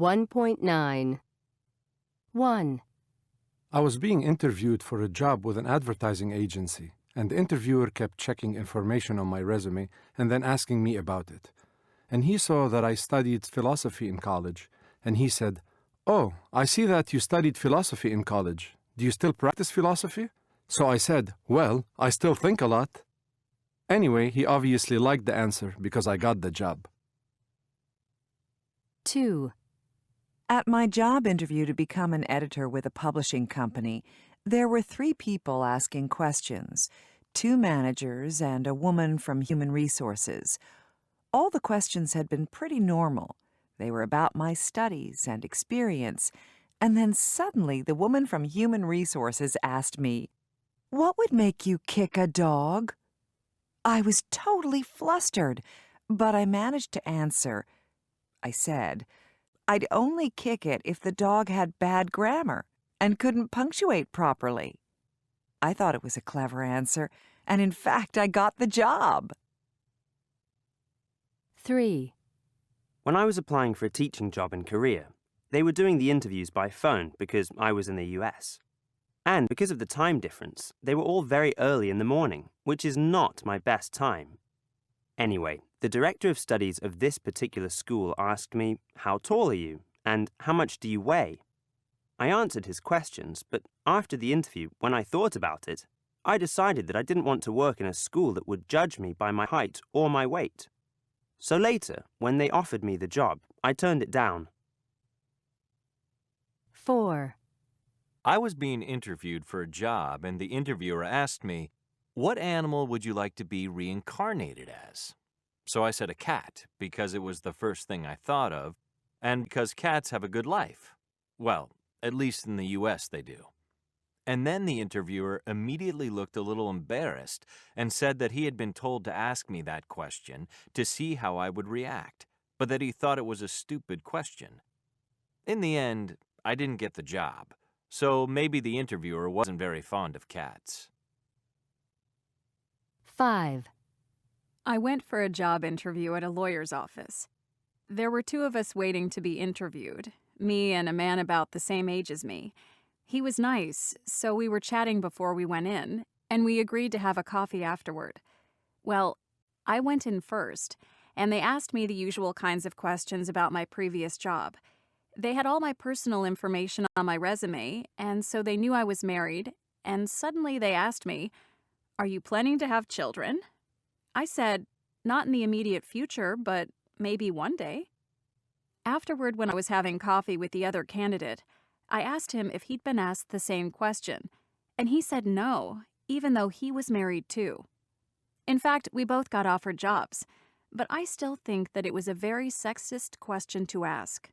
1.9. 1. I was being interviewed for a job with an advertising agency, and the interviewer kept checking information on my resume and then asking me about it. And he saw that I studied philosophy in college, and he said, "Oh, I see that you studied philosophy in college. Do you still practice philosophy?" So I said, "Well, I still think a lot." Anyway, he obviously liked the answer because I got the job. 2. At my job interview to become an editor with a publishing company, there were 3 people asking questions, 2 managers and a woman from human resources. All the questions had been pretty normal. They were about my studies and experience, and then suddenly the woman from human resources asked me, "What would make you kick a dog?" I was totally flustered, but I managed to answer. I said, "I'd only kick it if the dog had bad grammar and couldn't punctuate properly." I thought it was a clever answer, and in fact, I got the job. 3. When I was applying for a teaching job in Korea, they were doing the interviews by phone because I was in the US. And because of the time difference, they were all very early in the morning, which is not my best time. Anyway, the director of studies of this particular school asked me, "How tall are you? And how much do you weigh?" I answered his questions, but after the interview, when I thought about it, I decided that I didn't want to work in a school that would judge me by my height or my weight. So later, when they offered me the job, I turned it down. 4. I was being interviewed for a job, and the interviewer asked me, "What animal would you like to be reincarnated as?" So I said a cat, because it was the first thing I thought of, and because cats have a good life. Well, at least in the US they do. And then the interviewer immediately looked a little embarrassed and said that he had been told to ask me that question to see how I would react, but that he thought it was a stupid question. In the end, I didn't get the job, so maybe the interviewer wasn't very fond of cats. 5. I went for a job interview at a lawyer's office. There were 2 of us waiting to be interviewed, me and a man about the same age as me. He was nice, so we were chatting before we went in, and we agreed to have a coffee afterward. Well, I went in first, and they asked me the usual kinds of questions about my previous job. They had all my personal information on my resume, and so they knew I was married, and suddenly they asked me, "Are you planning to have children?" I said, "Not in the immediate future, but maybe one day." Afterward, when I was having coffee with the other candidate, I asked him if he'd been asked the same question, and he said no, even though he was married too. In fact, we both got offered jobs, but I still think that it was a very sexist question to ask.